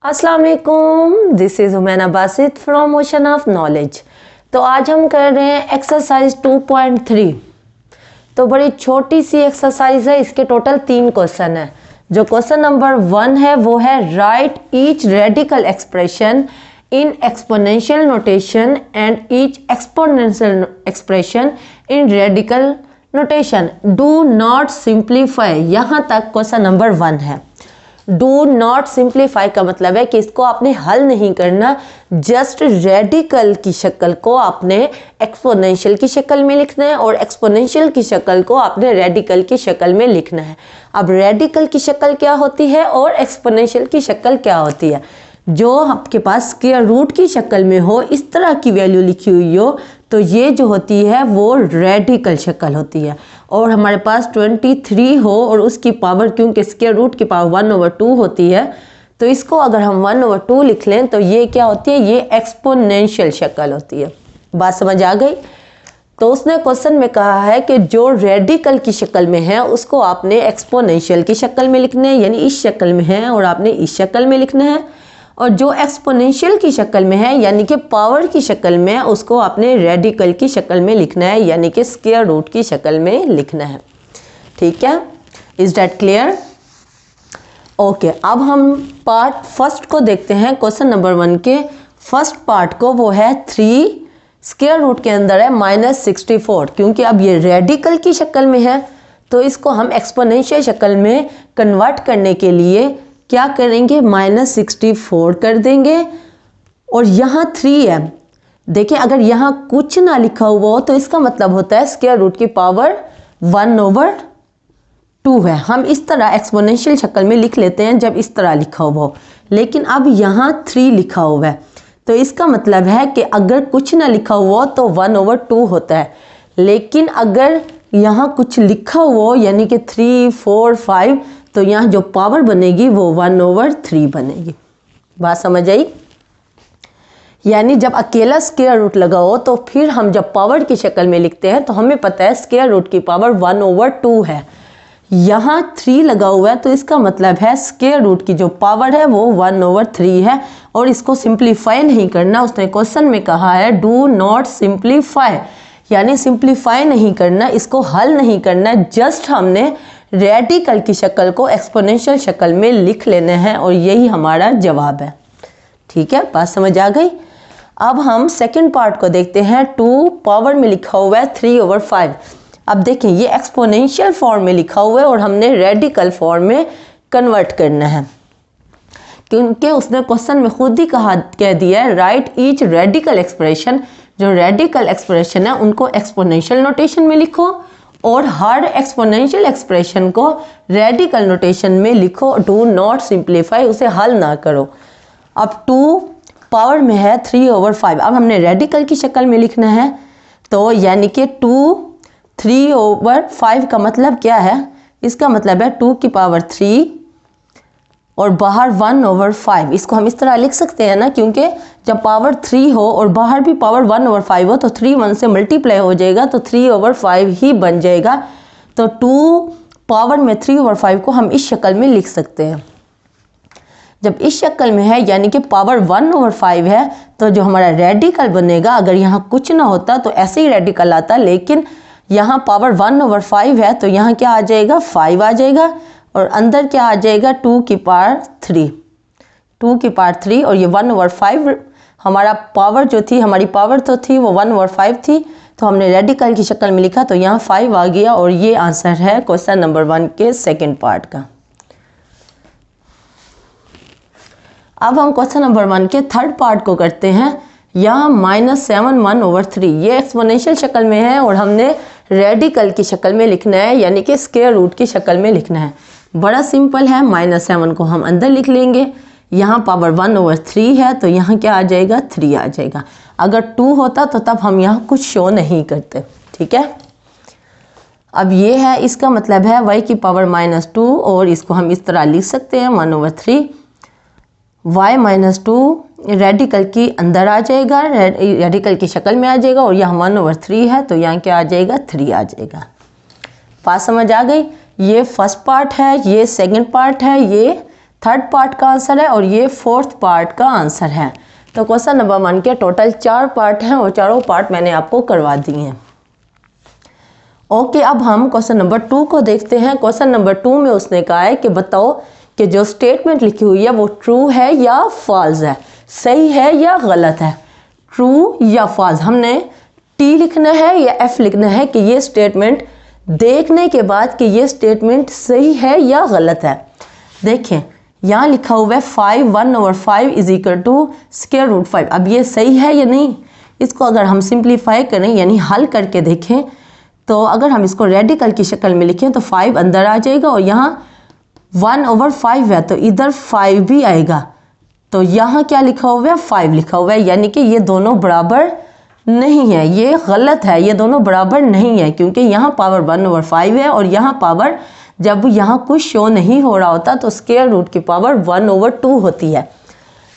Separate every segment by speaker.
Speaker 1: अस्सलाम वालेकुम, this is हुमैना Basit from ocean of knowledge. तो आज हम कर रहे हैं एक्सरसाइज 2.3। तो बड़ी छोटी सी एक्सरसाइज है, इसके टोटल 3 क्वेश्चन है। जो क्वेश्चन नंबर 1 है वो है right each radical expression in exponential notation and each exponential expression in radical notation. Do not simplify, यहाँ तक क्वेश्चन नंबर 1 है। डू नॉट सिंप्लीफाई का मतलब है कि इसको आपने हल नहीं करना, जस्ट रेडिकल की शक्ल को आपने एक्सपोनेंशियल की शक्ल में लिखना है और एक्सपोनेंशियल की शक्ल को आपने रेडिकल की शक्ल में लिखना है। अब रेडिकल की शक्ल क्या होती है और एक्सपोनेंशियल की शक्ल क्या होती है? जो आपके पास स्क्वायर रूट की शक्ल में हो, इस तरह की वैल्यू लिखी हुई हो, तो ये जो होती है वो रेडिकल शक्ल होती है। और हमारे पास 23 हो और उसकी पावर, क्योंकि स्क्वायर रूट की पावर 1/2 होती है, तो इसको अगर हम 1/2 लिख लें तो ये क्या होती है? ये एक्सपोनेंशियल शक्ल होती है। बात समझ आ गई? तो उसने क्वेश्चन में कहा है कि जो रेडिकल की शक्ल में है उसको आपने एक्सपोनेंशियल की शक्ल में लिखना है, यानी इस शक्ल में है और आपने इस शक्ल में लिखना है। और जो एक्सपोनेंशियल की शक्ल में है, यानी कि पावर की शक्ल में, उसको आपने रेडिकल की शक्ल में लिखना है, यानी कि स्क्वायर रूट की शक्ल में लिखना है। ठीक है, इज दैट क्लियर? ओके, अब हम पार्ट फर्स्ट को देखते हैं। क्वेश्चन नंबर 1 के फर्स्ट पार्ट को, वो है 3 स्क्वायर रूट के अंदर है -64। क्योंकि अब ये रेडिकल की शक्ल में है तो इसको हम एक्सपोनेंशियल शक्ल में कन्वर्ट करने के लिए क्या करेंगे? -64 कर देंगे। और यहाँ 3 है। देखिए, अगर यहाँ कुछ ना लिखा हुआ हो तो इसका मतलब होता है स्क्वायर रूट की पावर 1/2 है। हम इस तरह एक्सपोनेंशियल शक्ल में लिख लेते हैं जब इस तरह लिखा हुआ हो। लेकिन अब यहाँ 3 लिखा हुआ है, तो इसका मतलब है कि अगर कुछ ना लिखा हुआ हो तो 1/2 होता है। लेकिन अगर यहाँ कुछ लिखा हुआ हो, यानी कि 3, 4, 5, तो यहाँ जो पावर बनेगी वो 1/3 बनेगी। बात समझ आई? यानी जब अकेला स्क्वायर रूट लगा हो तो फिर हम जब पावर की शक्ल में लिखते हैं तो हमें पता है स्क्वायर रूट की पावर 1/2 है। यहाँ 3 लगा हुआ है तो इसका मतलब है स्क्वायर रूट की जो पावर है वो 1/3 है। और इसको सिंप्लीफाई नहीं करना। उसने क्वेश्चन में कहा है डू नॉट सिंप्लीफाई, यानी सिंप्लीफाई नहीं करना, इसको हल नहीं करना, जस्ट हमने रेडिकल की शक्ल को एक्सपोनेंशियल शक्ल में लिख लेना है और यही हमारा जवाब है। ठीक है, बात समझ आ गई? अब हम सेकंड पार्ट को देखते हैं। 2 पावर में लिखा हुआ है 3/5। अब देखें, ये एक्सपोनेंशियल फॉर्म में लिखा हुआ है और हमने रेडिकल फॉर्म में कन्वर्ट करना है। क्योंकि उसने क्वेश्चन में खुद ही कह दिया है राइट ईच रेडिकल एक्सप्रेशन। जो रेडिकल एक्सप्रेशन है उनको एक्सपोनेंशियल नोटेशन में लिखो और हर एक्सपोनेंशियल एक्सप्रेशन को रेडिकल नोटेशन में लिखो। डू नॉट सिंप्लीफाई, उसे हल ना करो। अब 2 पावर में है 3/5। अब हमने रेडिकल की शक्ल में लिखना है, तो यानी कि 2 3/5 का मतलब क्या है? इसका मतलब है 2 की पावर 3 और बाहर 1/5। इसको हम इस तरह लिख सकते हैं ना, क्योंकि जब पावर 3 हो और बाहर भी पावर 1/5 हो तो 3 1 से मल्टीप्लाई हो जाएगा तो 3/5 ही बन जाएगा। तो 2 पावर में 3/5 को हम इस शक्ल में लिख सकते हैं। जब इस शक्ल में है, यानी कि पावर 1/5 है, तो जो हमारा रेडिकल बनेगा, अगर यहाँ कुछ ना होता तो ऐसे ही रेडिकल आता, लेकिन यहाँ पावर 1/5 है तो यहाँ क्या आ जाएगा? 5 आ जाएगा। और अंदर क्या आ जाएगा? 2 की पावर 3, 2 की पावर 3। और ये 1/5 हमारा पावर जो थी, हमारी पावर तो थी वो 1/5 थी, तो हमने रेडिकल की शक्ल में लिखा तो यहाँ 5 आ गया। और ये आंसर है क्वेश्चन नंबर 1 के सेकेंड पार्ट का। अब हम क्वेश्चन नंबर 1 के थर्ड पार्ट को करते हैं। यहाँ -7 1/3, ये एक्सपोनेंशियल शक्ल में है और हमने रेडिकल की शक्ल में लिखना है, यानी कि स्क्वायर रूट की शक्ल में लिखना है। बड़ा सिंपल है, -7 को हम अंदर लिख लेंगे। यहाँ पावर 1/3 है तो यहाँ क्या आ जाएगा? 3 आ जाएगा। अगर 2 होता तो तब हम यहाँ कुछ शो नहीं करते। ठीक है, अब ये है, इसका मतलब है y की पावर -2 और इसको हम इस तरह लिख सकते हैं 1/3। y -2 रेडिकल की अंदर आ जाएगा, रेडिकल की शक्ल में आ जाएगा और यहाँ 1/3 है तो यहाँ क्या आ जाएगा? 3 आ जाएगा। बात समझ आ गई? ये फर्स्ट पार्ट है, ये सेकंड पार्ट है, ये थर्ड पार्ट का आंसर है और ये फोर्थ पार्ट का आंसर है। तो क्वेश्चन नंबर 1 के टोटल 4 पार्ट हैं और चारों पार्ट मैंने आपको करवा दिए हैं। ओके, अब हम क्वेश्चन नंबर 2 को देखते हैं। क्वेश्चन नंबर 2 में उसने कहा है कि बताओ कि जो स्टेटमेंट लिखी हुई है वो ट्रू है या फॉल्स है, सही है या गलत है। ट्रू या फॉल्स, हमने टी लिखना है या एफ लिखना है कि ये स्टेटमेंट देखने के बाद कि ये स्टेटमेंट सही है या गलत है। देखें यहाँ लिखा हुआ है 5 1/5 is equal to square root 5। अब ये सही है या नहीं, इसको अगर हम सिंप्लीफाई करें यानी हल करके देखें तो अगर हम इसको रेडिकल की शक्ल में लिखें तो 5 अंदर आ जाएगा और यहाँ 1/5 है तो इधर 5 भी आएगा। तो यहाँ क्या लिखा हुआ है, 5 लिखा हुआ है, यानी कि ये दोनों बराबर नहीं है, ये गलत है, ये दोनों बराबर नहीं है क्योंकि यहाँ पावर 1/5 है और यहाँ पावर जब यहाँ कुछ शो नहीं हो रहा होता तो स्क्वायर रूट की पावर 1/2 होती है।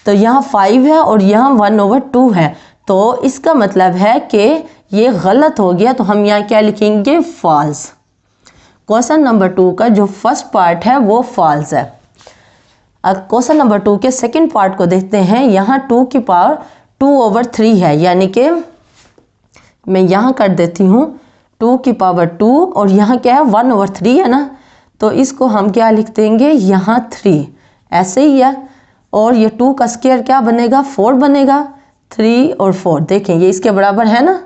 Speaker 1: तो यहाँ 5 है और यहाँ 1/2 है, तो इसका मतलब है कि ये गलत हो गया। तो हम यहाँ क्या लिखेंगे, फॉल्स। क्वेश्चन नंबर 2 का जो फर्स्ट पार्ट है वो फॉल्स है। अब क्वेश्चन नंबर 2 के सेकंड पार्ट को देखते हैं। यहाँ 2 की पावर 2/3 है, यानी कि मैं यहाँ कर देती हूँ 2 की पावर 2 और यहाँ क्या है 1/3 है ना, तो इसको हम क्या लिख देंगे यहाँ 3, ऐसे ही है। और ये 2 का स्क्वायर क्या बनेगा, 4 बनेगा। 3 और 4 देखें ये इसके बराबर है ना,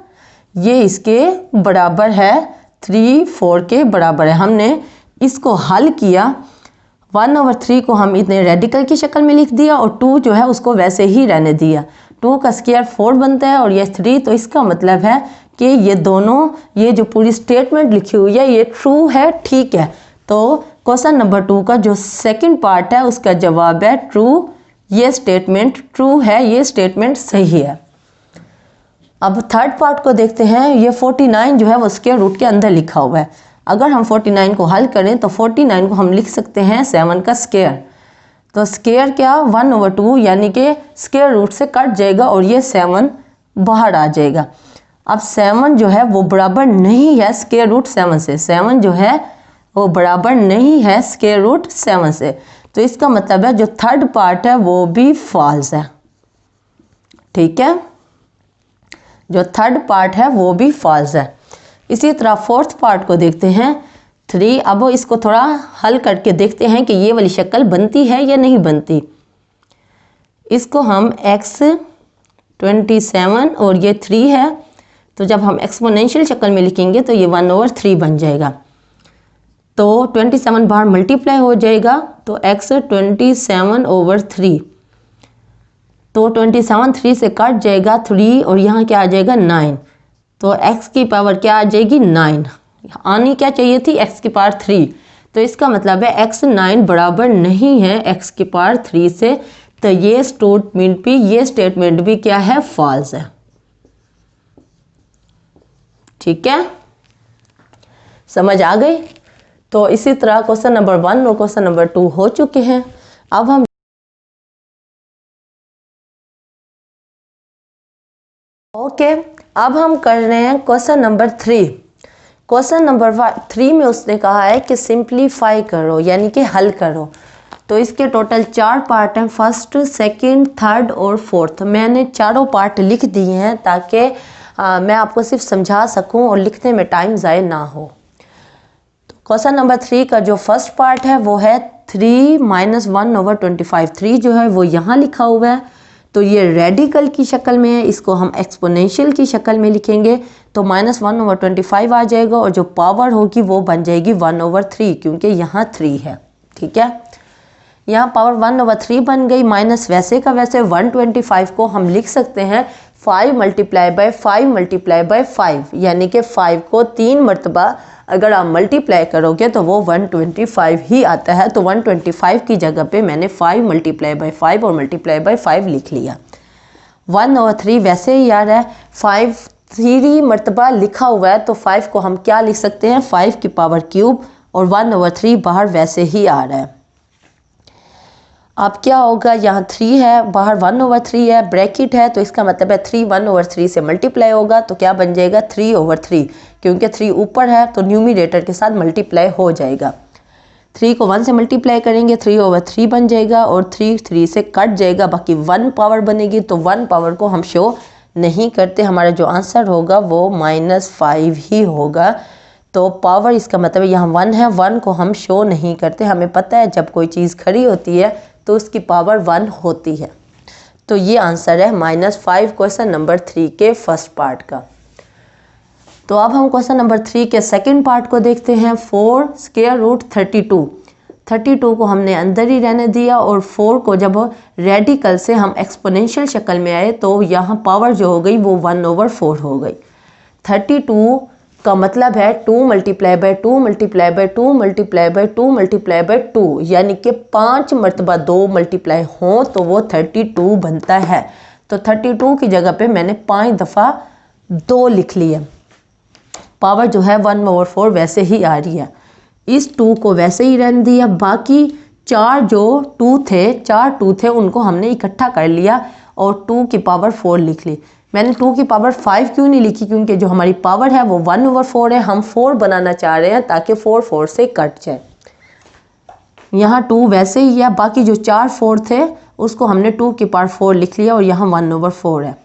Speaker 1: ये इसके बराबर है, 3 4 के बराबर है। हमने इसको हल किया, 1/3 को हम इतने रेडिकल की शक्ल में लिख दिया और 2 जो है उसको वैसे ही रहने दिया। 2 का स्क्वायर 4 बनता है और ये 3, तो इसका मतलब है कि ये दोनों, ये जो पूरी स्टेटमेंट लिखी हुई है ये ट्रू है, ठीक है। तो क्वेश्चन नंबर 2 का जो सेकंड पार्ट है उसका जवाब है ट्रू, ये स्टेटमेंट ट्रू है, ये स्टेटमेंट सही है। अब थर्ड पार्ट को देखते हैं। ये 49 जो है वो स्क्वायर रूट के अंदर लिखा हुआ है। अगर हम 49 को हल करें तो 49 को हम लिख सकते हैं 7 का स्क्वायर। तो स्क्वायर क्या 1/2 यानी कि स्क्वायर रूट से कट जाएगा और ये 7 बाहर आ जाएगा। अब 7 जो है वो बराबर नहीं है स्क्वायर रूट 7 से, 7 जो है वो बराबर नहीं है स्क्वायर रूट 7 से। तो इसका मतलब है जो थर्ड पार्ट है वो भी फॉल्स है, ठीक है, जो थर्ड पार्ट है वो भी फॉल्स है। इसी तरह फोर्थ पार्ट को देखते हैं 3। अब इसको थोड़ा हल करके देखते हैं कि ये वाली शक्ल बनती है या नहीं बनती। इसको हम x 27 और ये 3 है, तो जब हम एक्सपोनेंशियल शक्ल में लिखेंगे तो ये 1/3 बन जाएगा। तो 27 बाहर मल्टीप्लाई हो जाएगा तो x 27/3, तो 27 3 से कट जाएगा 3 और यहाँ क्या आ जाएगा 9, तो x की पावर क्या आ जाएगी 9, आनी क्या चाहिए थी x की पावर 3। तो इसका मतलब है x 9 बराबर नहीं है x की पावर 3 से, तो ये स्टेटमेंट भी क्या है, फॉल्स है, ठीक है, समझ आ गई। तो इसी तरह क्वेश्चन नंबर 1 और क्वेश्चन नंबर 2 हो चुके हैं। अब हम अब हम कर रहे हैं क्वेश्चन नंबर 3। क्वेश्चन नंबर 3 में उसने कहा है कि सिंप्लीफाई करो यानी कि हल करो। तो इसके टोटल 4 पार्ट हैं, फर्स्ट, सेकंड, थर्ड और फोर्थ। मैंने चारों पार्ट लिख दिए हैं ताकि मैं आपको सिर्फ समझा सकूं और लिखने में टाइम ज़ाया ना हो। क्वेश्चन नंबर 3 का जो फर्स्ट पार्ट है वो है 3 - 1/25। 3 जो है वो यहाँ लिखा हुआ है, तो ये रेडिकल की शक्ल में है, इसको हम एक्सपोनेंशियल की शक्ल में लिखेंगे तो -1/25 आ जाएगा और जो पावर होगी वो बन जाएगी 1/3 क्योंकि यहाँ 3 है, ठीक है। यहाँ पावर 1/3 बन गई, माइनस वैसे का वैसे 125 को हम लिख सकते हैं 5 × 5 × 5, यानी कि 5 को 3 मरतबा अगर आप मल्टीप्लाई करोगे तो वो 125 ही आता है। तो 125 की जगह पे मैंने 5 × 5 और × 5 लिख लिया। 1/3 वैसे ही आ रहा है, 5 3 मरतबा लिखा हुआ है तो 5 को हम क्या लिख सकते हैं 5 की पावर क्यूब, और 1/3 बाहर वैसे ही आ रहा है। अब क्या होगा, यहाँ 3 है, बाहर 1/3 है, ब्रैकेट है, तो इसका मतलब है 3 1/3 से मल्टीप्लाई होगा तो क्या बन जाएगा 3/3, क्योंकि 3 ऊपर है तो न्यूमरेटर के साथ मल्टीप्लाई हो जाएगा। 3 को 1 से मल्टीप्लाई करेंगे 3/3 बन जाएगा और 3 3 से कट जाएगा, बाकी 1 पावर बनेगी। तो 1 पावर को हम शो नहीं करते, हमारा जो आंसर होगा वो -5 ही होगा। तो पावर इसका मतलब यहाँ 1 है, 1 को हम शो नहीं करते। हमें पता है जब कोई चीज़ खड़ी होती है तो उसकी पावर 1 होती है। तो ये आंसर है -5 क्वेश्चन नंबर 3 के फर्स्ट पार्ट का। तो अब हम क्वेश्चन नंबर 3 के सेकंड पार्ट को देखते हैं। 4 स्क्वायर रूट 32 को हमने अंदर ही रहने दिया और 4 को जब रेडिकल से हम एक्सपोनेंशियल शक्ल में आए तो यहाँ पावर जो हो गई वो 1/4 हो गई। 32 का मतलब है 2 × 2 × 2 × 2 × 2, यानी कि 5 मरतबा 2 मल्टीप्लाई हो तो वो 32 बनता है। तो 32 की जगह पे मैंने 5 दफ़ा 2 लिख लिया। पावर जो है 1/4 वैसे ही आ रही है। इस 2 को वैसे ही रहने दिया, बाकी 4 जो 2 थे उनको हमने इकट्ठा कर लिया और 2 की पावर 4 लिख ली। मैंने 2 की पावर 5 क्यों नहीं लिखी, क्योंकि जो हमारी पावर है वो 1/4 है। हम 4 बनाना चाह रहे हैं ताकि 4 4 से कट जाए। यहाँ 2 वैसे ही है, बाकी जो 4 4 थे उसको हमने 2 की पावर 4 लिख लिया और यहाँ 1/4 है।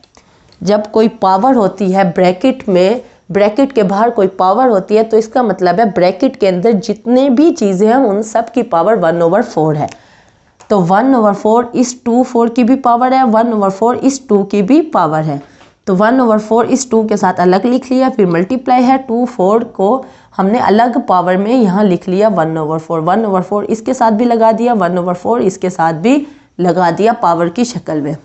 Speaker 1: जब कोई पावर होती है ब्रैकेट में, ब्रैकेट के बाहर कोई पावर होती है तो इसका मतलब है ब्रैकेट के अंदर जितने भी चीज़ें हैं उन सब की पावर 1/4 है। तो 1/4 इस 2 4 की भी पावर है, 1/4 इस 2 की भी पावर है। तो 1/4 इस 2 के साथ अलग लिख लिया, फिर मल्टीप्लाई है 2 4 को हमने अलग पावर में यहाँ लिख लिया 1/4। 1/4 इसके साथ भी लगा दिया, 1/4 इसके साथ भी लगा दिया पावर की शक्ल में।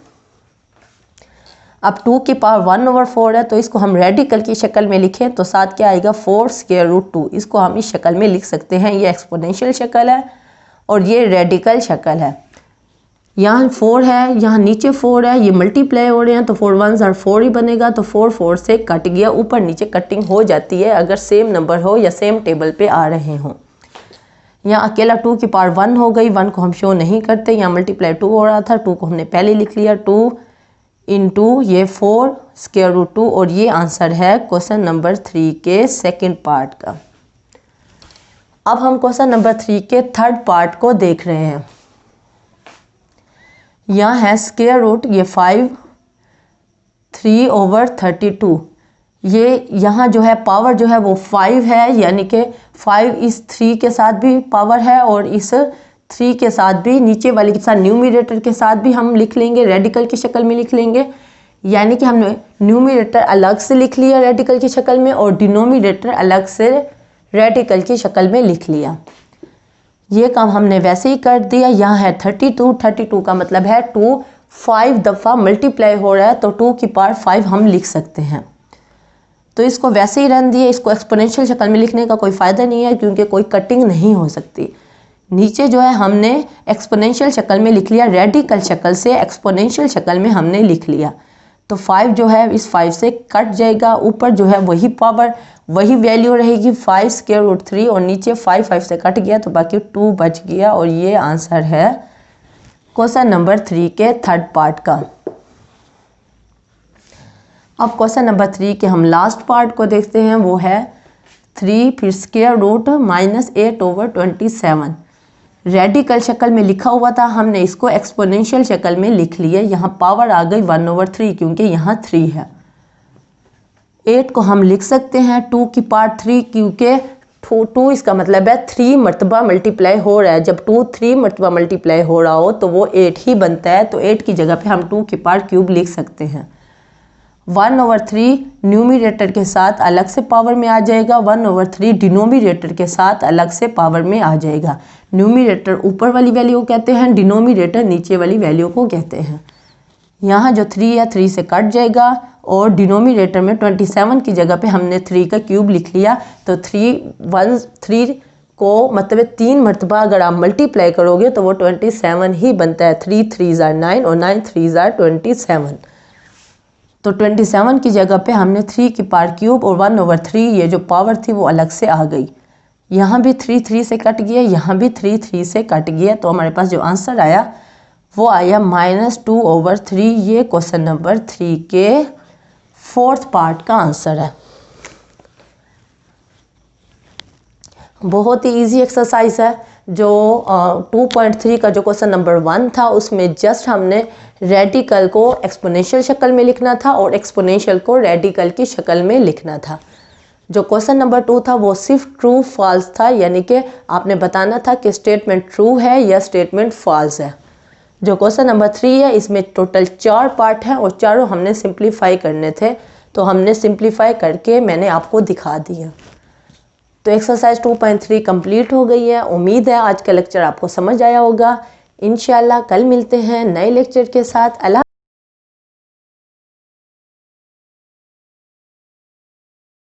Speaker 1: अब 2 की पावर 1/4 है तो इसको हम रेडिकल की शक्ल में लिखें तो साथ क्या आएगा 4 स्क्वायर रूट 2। इसको हम इस शक्ल में लिख सकते हैं। ये एक्सपोनेंशियल शक्ल है और ये रेडिकल शक्ल है। यहाँ 4 है, यहाँ नीचे 4 है, ये मल्टीप्लाई हो रहे हैं तो 4 1 are 4 ही बनेगा। तो 4 4 से कट गया, ऊपर नीचे कटिंग हो जाती है अगर सेम नंबर हो या सेम टेबल पे आ रहे हों। यहाँ अकेला 2 की पावर 1 हो गई, 1 को हम शो नहीं करते। यहाँ मल्टीप्लाई 2 हो रहा था, 2 को हमने पहले लिख लिया, 2 × ये 4 स्क्वायर रूट 2 और ये आंसर है क्वेश्चन नंबर 3 के सेकंड पार्ट का। अब हम क्वेश्चन नंबर 3 के थर्ड पार्ट को देख रहे हैं। यहाँ है स्क्वायर रूट ये 5 3/32। ये यहाँ जो है पावर जो है वो 5 है, यानी कि 5 इस 3 के साथ भी पावर है और इस 3 के साथ भी, नीचे वाले के साथ न्यूमरेटर के साथ भी हम लिख लेंगे, रेडिकल की शक्ल में लिख लेंगे। यानी कि हमने न्यूमरेटर अलग से लिख लिया रेडिकल की शक्ल में और डिनोमिनेटर अलग से रेडिकल की शक्ल में लिख लिया। ये काम हमने वैसे ही कर दिया। यहाँ है 32 का मतलब है 2 5 दफ़ा मल्टीप्लाई हो रहा है तो 2 की पावर 5 हम लिख सकते हैं। तो इसको वैसे ही रहने दिए, इसको एक्सपोनेंशियल शक्ल में लिखने का कोई फ़ायदा नहीं है क्योंकि कोई कटिंग नहीं हो सकती। नीचे जो है हमने एक्सपोनेंशियल शक्ल में लिख लिया, रेडिकल शक्ल से एक्सपोनेंशियल शक्ल में हमने लिख लिया। तो 5 जो है इस 5 से कट जाएगा, ऊपर जो है वही पावर वही वैल्यू रहेगी 5 स्क्वायर रूट 3 और नीचे 5 5 से कट गया तो बाकी 2 बच गया और ये आंसर है क्वेश्चन नंबर 3 के थर्ड पार्ट का। अब क्वेश्चन नंबर 3 के हम लास्ट पार्ट को देखते हैं, वो है 3 फिर स्क्वायर रूट -8/27। रेडिकल शक्ल में लिखा हुआ था, हमने इसको एक्सपोनेंशियल शक्ल में लिख लिया। यहाँ पावर आ गई 1/3 क्योंकि यहाँ 3 है। 8 को हम लिख सकते हैं 2 की पावर 3 क्योंकि 2 इसका मतलब है 3 मरतबा मल्टीप्लाई हो रहा है। जब 2 3 मरतबा मल्टीप्लाई हो रहा हो तो वो 8 ही बनता है। तो 8 की जगह पे हम 2 की पावर क्यूब लिख सकते हैं। 1/3 न्यूमरेटर के साथ अलग से पावर में आ जाएगा, 1/3 डिनोमिनेटर के साथ अलग से पावर में आ जाएगा। न्यूमरेटर ऊपर वाली वैल्यू को कहते हैं, डिनोमिनेटर नीचे वाली वैल्यू को कहते हैं। यहाँ जो 3 है 3 से कट जाएगा और डिनोमिनेटर में 27 की जगह पे हमने 3 का क्यूब लिख लिया। तो 3 को मतलब 3 मरतबा अगर आप मल्टीप्लाई करोगे तो वो 27 ही बनता है। 3 3s are 9 और 9 3s are 27। तो 27 की जगह पे हमने 3 की पावर क्यूब और 1/3 ये जो पावर थी वो अलग से आ गई। यहाँ भी 3 3 से कट गया, यहाँ भी 3 3 से कट गया। तो हमारे पास जो आंसर आया वो आया -2/3। ये क्वेश्चन नंबर 3 के फोर्थ पार्ट का आंसर है। बहुत ही इजी एक्सरसाइज है। जो 2.3 का जो क्वेश्चन नंबर 1 था उसमें जस्ट हमने रेडिकल को एक्सपोनेंशियल शक्ल में लिखना था और एक्सपोनेंशियल को रेडिकल की शक्ल में लिखना था। जो क्वेश्चन नंबर 2 था वो सिर्फ ट्रू फॉल्स था, यानी कि आपने बताना था कि स्टेटमेंट ट्रू है या स्टेटमेंट फॉल्स है। जो क्वेश्चन नंबर 3 है इसमें टोटल 4 पार्ट हैं और चारों हमने सिंप्लीफाई करने थे, तो हमने सिंप्लीफाई करके मैंने आपको दिखा दिया। तो एक्सरसाइज 2.3 कंप्लीट हो गई है। उम्मीद है आज का लेक्चर आपको समझ आया होगा। इंशाल्लाह कल मिलते हैं नए लेक्चर के साथ। अल्लाह।